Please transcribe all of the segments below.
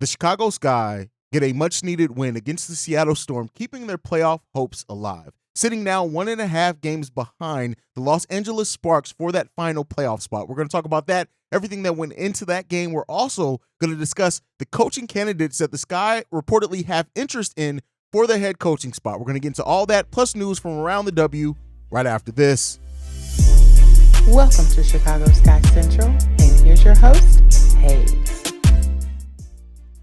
The Chicago Sky get a much-needed win against the Seattle Storm, keeping their playoff hopes alive, sitting now 1.5 games behind the Los Angeles Sparks for that final playoff spot. We're going to talk about that, everything that went into that game. We're also going to discuss the coaching candidates that the Sky reportedly have interest in for their head coaching spot. We're going to get into all that, plus news from around the W, right after this. Welcome to Chicago Sky Central, and here's your host, Haize.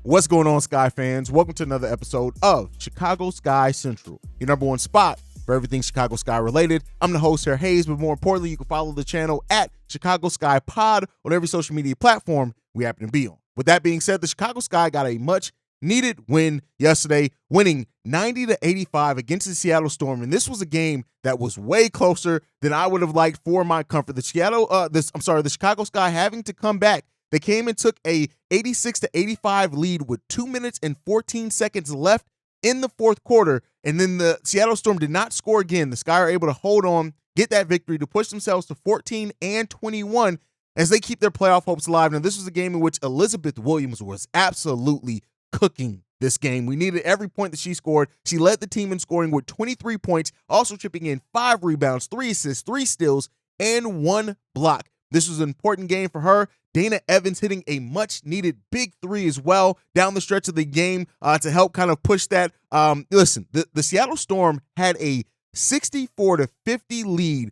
What's going on, Sky fans? Welcome to another episode of Chicago Sky Central, your number one spot for everything Chicago Sky related. I'm the host here, Haize, but more importantly, you can follow the channel at Chicago Sky Pod on every social media platform we happen to be on. With that being said, the Chicago Sky got a much needed win yesterday, winning 90-85 against the Seattle Storm, and this was a game that was way closer than I would have liked for my comfort. The Chicago Sky having to come back. They came and took a 86-85 lead with 2 minutes and 14 seconds left in the fourth quarter, and then the Seattle Storm did not score again. The Sky are able to hold on, get that victory to push themselves to 14-21 as they keep their playoff hopes alive. Now, this was a game in which Elizabeth Williams was absolutely cooking this game. We needed every point that she scored. She led the team in scoring with 23 points, also chipping in 5 rebounds, 3 assists, 3 steals, and 1 block. This was an important game for her. Dana Evans hitting a much-needed big three as well down the stretch of the game to help kind of push that. Listen, the Seattle Storm had a 64-50 lead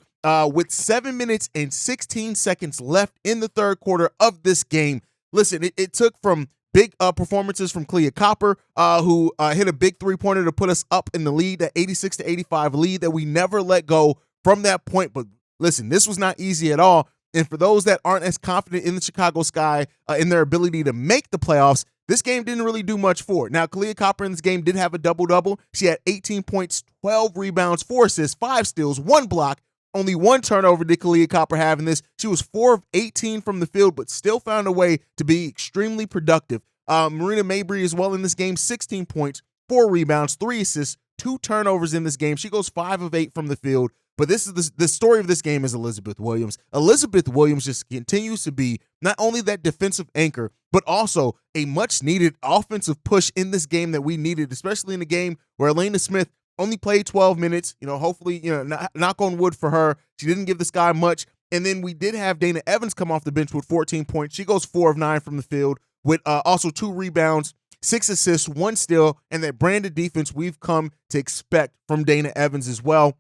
with 7 minutes and 16 seconds left in the third quarter of this game. Listen, it took from big performances from Clea Copper, who hit a big three-pointer to put us up in the lead, that 86-85 lead that we never let go from that point. But listen, this was not easy at all. And for those that aren't as confident in the Chicago Sky in their ability to make the playoffs, this game didn't really do much for it. Now, Clea Copper in this game did have a double-double. She had 18 points, 12 rebounds, 4 assists, 5 steals, 1 block. Only 1 turnover did Clea Copper have in this. She was 4 of 18 from the field, but still found a way to be extremely productive. Marina Mabry as well in this game, 16 points, 4 rebounds, 3 assists, 2 turnovers in this game. She goes 5 of 8 from the field. But this is the story of this game is Elizabeth Williams. Elizabeth Williams just continues to be not only that defensive anchor, but also a much-needed offensive push in this game that we needed, especially in a game where Elena Smith only played 12 minutes. Hopefully, knock on wood for her. She didn't give this guy much. And then we did have Dana Evans come off the bench with 14 points. She goes 4 of 9 from the field with also 2 rebounds, 6 assists, 1 steal, and that branded defense we've come to expect from Dana Evans as well.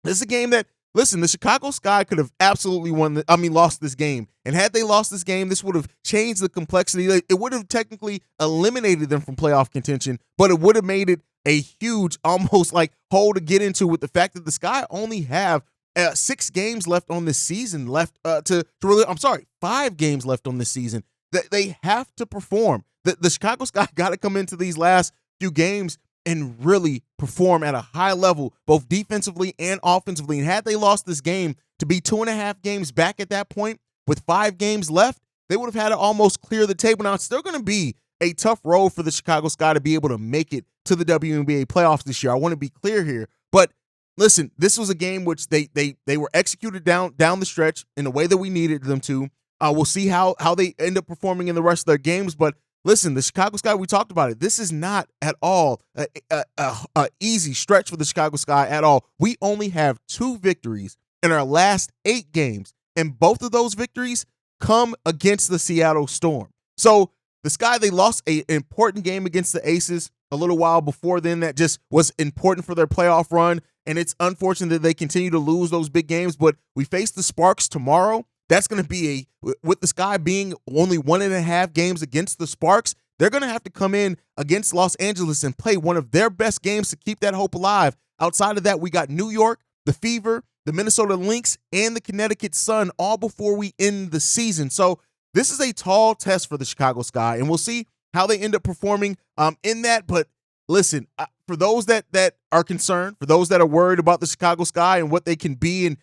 This is a game that, listen, the Chicago Sky could have absolutely lost this game. And had they lost this game, this would have changed the complexity. It would have technically eliminated them from playoff contention, but it would have made it a huge, almost like hole to get into with the fact that the Sky only have 6 games left on this season 5 games left on this season. That they have to perform. The Chicago Sky got to come into these last few games and really perform at a high level, both defensively and offensively. And had they lost this game to be 2.5 games back at that point with 5 games left, they would have had to almost clear the table. Now, it's still going to be a tough road for the Chicago Sky to be able to make it to the WNBA playoffs this year. I want to be clear here. But listen, this was a game which they were executed down the stretch in the way that we needed them to. We'll see how they end up performing in the rest of their games. But listen, the Chicago Sky, we talked about it. This is not at all a easy stretch for the Chicago Sky at all. We only have 2 victories in our last 8 games, and both of those victories come against the Seattle Storm. So the Sky, they lost an important game against the Aces a little while before then that just was important for their playoff run, and it's unfortunate that they continue to lose those big games, but we face the Sparks tomorrow. That's going to be with the Sky being only 1.5 games against the Sparks, they're going to have to come in against Los Angeles and play one of their best games to keep that hope alive. Outside of that, we got New York, the Fever, the Minnesota Lynx, and the Connecticut Sun all before we end the season. So this is a tall test for the Chicago Sky, and we'll see how they end up performing in that. But listen, for those that are concerned, for those that are worried about the Chicago Sky and what they can be and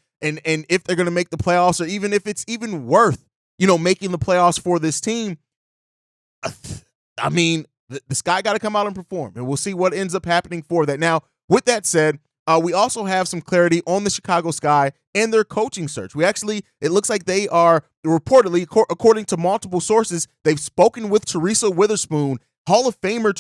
if they're going to make the playoffs, or even if it's even worth, making the playoffs for this team, I mean, the Sky got to come out and perform, and we'll see what ends up happening for that. Now, with that said, we also have some clarity on the Chicago Sky and their coaching search. It looks like they are reportedly, according to multiple sources, they've spoken with Teresa Witherspoon, Hall of Famer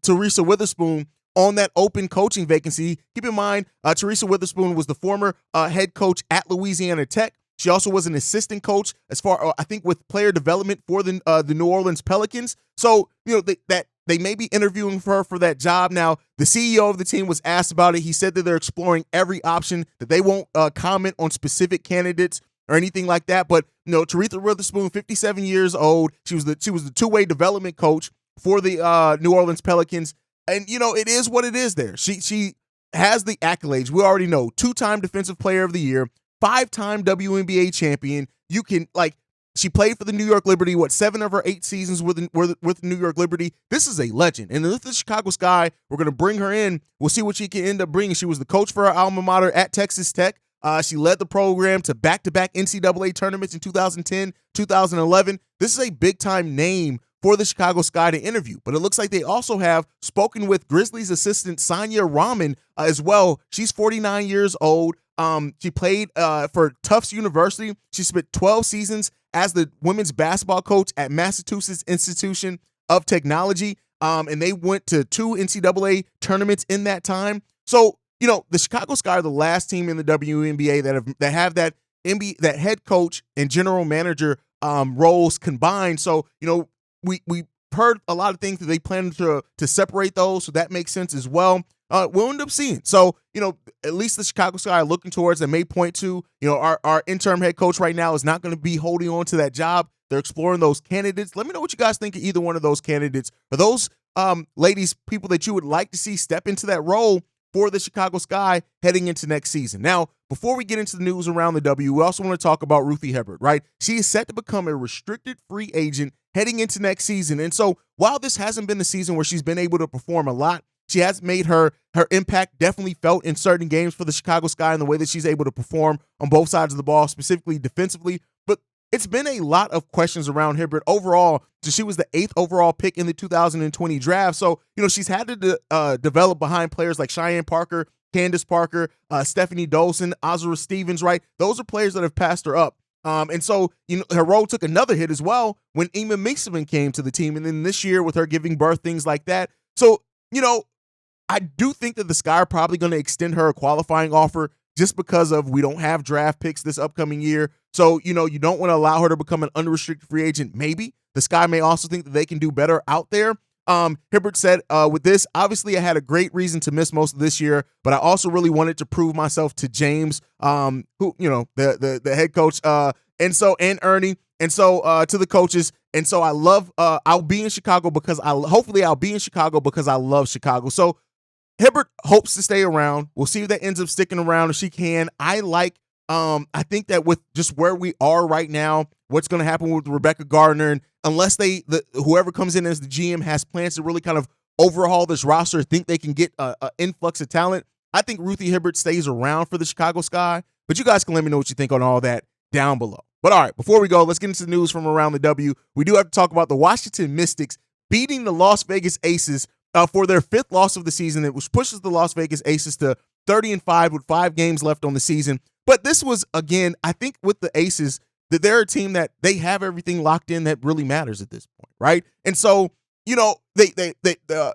Teresa Witherspoon, on that open coaching vacancy. Keep in mind, Teresa Witherspoon was the former head coach at Louisiana Tech. She also was an assistant coach I think, with player development for the New Orleans Pelicans. So, they may be interviewing her for that job. Now, the CEO of the team was asked about it. He said that they're exploring every option, that they won't comment on specific candidates or anything like that. But, Teresa Witherspoon, 57 years old, she was the two-way development coach for the New Orleans Pelicans. And, it is what it is there. She has the accolades. We already know, 2-time Defensive Player of the Year, 5-time WNBA champion. She played for the New York Liberty, 7 of her 8 seasons with New York Liberty. This is a legend. And with the Chicago Sky, we're going to bring her in. We'll see what she can end up bringing. She was the coach for her alma mater at Texas Tech. She led the program to back-to-back NCAA tournaments in 2010, 2011. This is a big-time name for the Chicago Sky to interview. But it looks like they also have spoken with Grizzlies assistant Sonia Rahman as well. She's 49 years old. She played for Tufts University. She spent 12 seasons as the women's basketball coach at Massachusetts Institution of Technology. And they went to 2 NCAA tournaments in that time. So, the Chicago Sky are the last team in the WNBA that have that that head coach and general manager roles combined. So, we heard a lot of things that they plan to separate those. So that makes sense as well. We'll end up seeing. So, at least the Chicago Sky are looking towards and may point to, our interim head coach right now is not going to be holding on to that job. They're exploring those candidates. Let me know what you guys think of either one of those candidates. Are those ladies people that you would like to see step into that role for the Chicago Sky heading into next season? Now, before we get into the news around the W, we also want to talk about Ruthy Hebard, right? She is set to become a restricted free agent heading into next season. And so while this hasn't been the season where she's been able to perform a lot, she has made her impact definitely felt in certain games for the Chicago Sky in the way that she's able to perform on both sides of the ball, specifically defensively. But it's been a lot of questions around Hebard overall. So she was the 8th overall pick in the 2020 draft. So, she's had to develop behind players like Cheyenne Parker, Candace Parker, Stephanie Dolson, Azura Stevens, right? Those are players that have passed her up. And so, her role took another hit as well when Ema Mixman came to the team. And then this year with her giving birth, things like that. So, I do think that the Sky are probably going to extend her a qualifying offer just because of we don't have draft picks this upcoming year. So, you don't want to allow her to become an unrestricted free agent. Maybe the Sky may also think that they can do better out there. Hebard said, with this, obviously I had a great reason to miss most of this year, but I also really wanted to prove myself to James, who, the head coach, and Ernie. And so to the coaches. And so I'll be in Chicago because I'll be in Chicago because I love Chicago. So Hebard hopes to stay around. We'll see if that ends up sticking around if she can. I think that with just where we are right now, what's going to happen with Rebecca Gardner, and unless whoever comes in as the GM has plans to really kind of overhaul this roster, think they can get an influx of talent, I think Ruthy Hebard stays around for the Chicago Sky. But you guys can let me know what you think on all that down below. But all right, before we go, let's get into the news from around the W. We do have to talk about the Washington Mystics beating the Las Vegas Aces for their 5th loss of the season, which pushes the Las Vegas Aces to 30-5 with 5 games left on the season. But this was, again, I think with the Aces, that they're a team that they have everything locked in that really matters at this point, right? And so,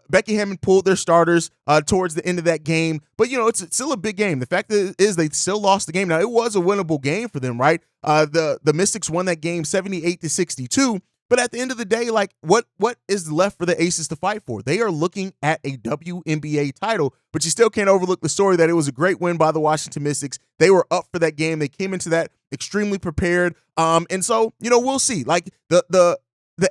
Becky Hammond pulled their starters towards the end of that game, but it's still a big game. The fact is they still lost the game. Now, it was a winnable game for them, right? The Mystics won that game 78-62. But at the end of the day, what is left for the Aces to fight for? They are looking at a WNBA title, but you still can't overlook the story that it was a great win by the Washington Mystics. They were up for that game. They came into that extremely prepared. And so, we'll see. The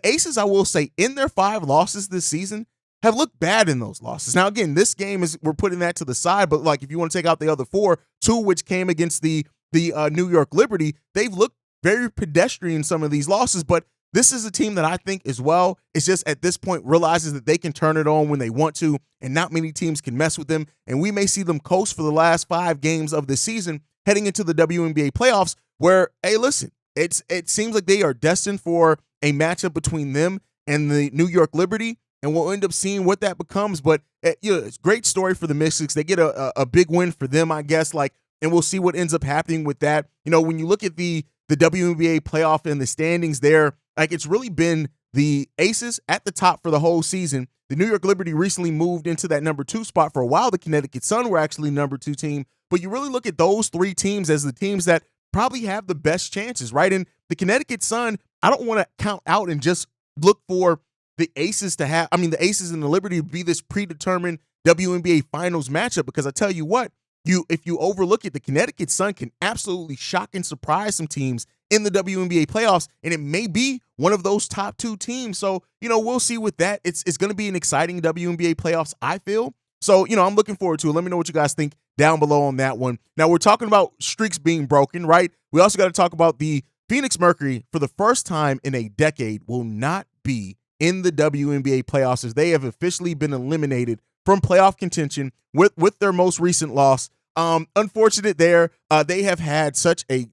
Aces, I will say, in their 5 losses this season, have looked bad in those losses. Now, again, this game we're putting that to the side, but if you want to take out the other 4, 2 which came against the New York Liberty, they've looked very pedestrian in some of these losses, but this is a team that I think as well is just at this point realizes that they can turn it on when they want to, and not many teams can mess with them. And we may see them coast for the last 5 games of the season heading into the WNBA playoffs where, hey, listen, it seems like they are destined for a matchup between them and the New York Liberty, and we'll end up seeing what that becomes. But it's a great story for the Mystics. They get a big win for them, I guess, and we'll see what ends up happening with that. When you look at the the WNBA playoff and the standings there, like it's really been the Aces at the top for the whole season. The New York Liberty recently moved into that number 2 spot. For a while, the Connecticut Sun were actually number 2 team. But you really look at those 3 teams as the teams that probably have the best chances, right? And the Connecticut Sun, I don't want to count out and just look for the Aces to have, the Aces and the Liberty to be this predetermined WNBA finals matchup, because I tell you what, if you overlook it, the Connecticut Sun can absolutely shock and surprise some teams in the WNBA playoffs, and it may be one of those top 2 teams. So, we'll see with that. It's going to be an exciting WNBA playoffs, I feel. So, I'm looking forward to it. Let me know what you guys think down below on that one. Now, we're talking about streaks being broken, right? We also got to talk about the Phoenix Mercury, for the first time in a decade, will not be in the WNBA playoffs, as they have officially been eliminated from playoff contention with their most recent loss. Unfortunate there. They have had such a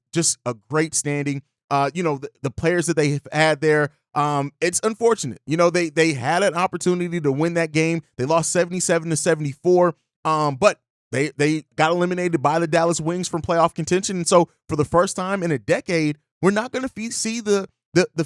great standing. The players that they have had there, it's unfortunate. They had an opportunity to win that game. They lost 77-74. But they got eliminated by the Dallas Wings from playoff contention. And so for the first time in a decade, we're not going to see the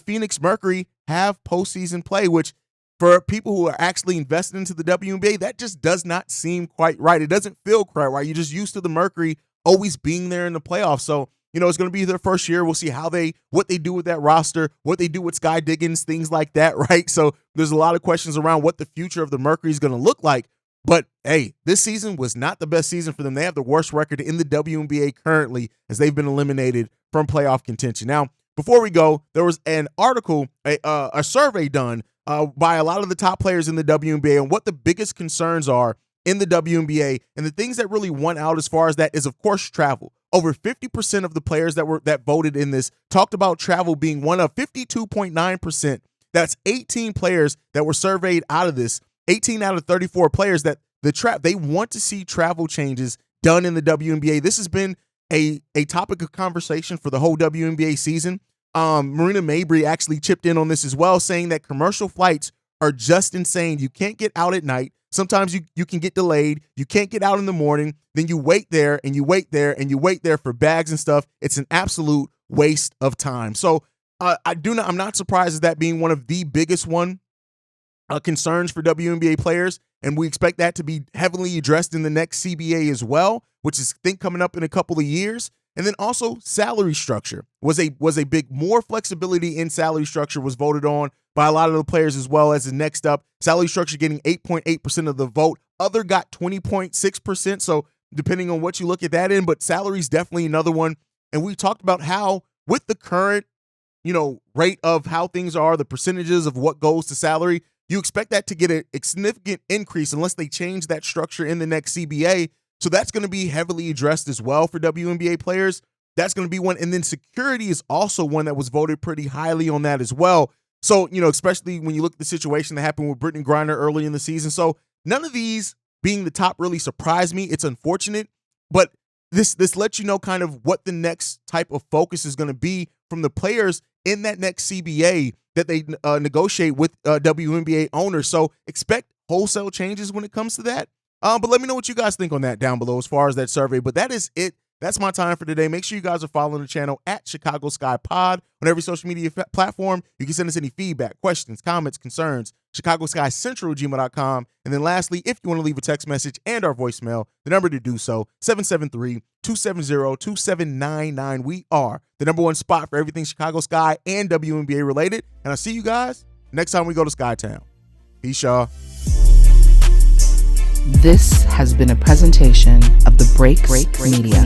Phoenix Mercury have postseason play, which for people who are actually invested into the WNBA, that just does not seem quite right. It doesn't feel quite right. You're just used to the Mercury always being there in the playoffs. So, it's going to be their first year. We'll see what they do with that roster, what they do with Sky Diggins, things like that, right? So there's a lot of questions around what the future of the Mercury is going to look like. But, hey, this season was not the best season for them. They have the worst record in the WNBA currently, as they've been eliminated from playoff contention. Now, before we go, there was an article, a survey done by a lot of the top players in the WNBA and what the biggest concerns are in the WNBA. And the things that really won out as far as that is, of course, travel. Over 50% of the players that voted in this talked about travel being one of 52.9%. That's 18 players that were surveyed out of this. 18 out of 34 players that they want to see travel changes done in the WNBA. This has been a topic of conversation for the whole WNBA season. Marina Mabry actually chipped in on this as well, saying that commercial flights are just insane. You can't get out at night. Sometimes you can get delayed. You can't get out in the morning. Then you wait there and you wait there and you wait there for bags and stuff. It's an absolute waste of time. So I'm not surprised at that being one of the biggest concerns for WNBA players. And we expect that to be heavily addressed in the next CBA as well, which is, I think, coming up in a couple of years. And then also salary structure was a big, more flexibility in salary structure was voted on by a lot of the players as well. As the next up, salary structure getting 8.8% of the vote. Other got 20.6%. So depending on what you look at that in, but salary is definitely another one. And we talked about how with the current, rate of how things are, the percentages of what goes to salary, you expect that to get a significant increase unless they change that structure in the next CBA. So that's going to be heavily addressed as well for WNBA players. That's going to be one. And then security is also one that was voted pretty highly on that as well. So, especially when you look at the situation that happened with Brittany Griner early in the season. So none of these being the top really surprised me. It's unfortunate, but this lets you know kind of what the next type of focus is going to be from the players in that next CBA that they negotiate with WNBA owners. So expect wholesale changes when it comes to that. But let me know what you guys think on that down below as far as that survey. But that is it. That's my time for today. Make sure you guys are following the channel at Chicago Sky Pod on every social media platform. You can send us any feedback, questions, comments, concerns, ChicagoSkyCentral@gmail.com. And then lastly, if you want to leave a text message and our voicemail, the number to do so, 773-270-2799. We are the #1 spot for everything Chicago Sky and WNBA related. And I'll see you guys next time we go to Skytown. Peace, y'all. This has been a presentation of the Break Media.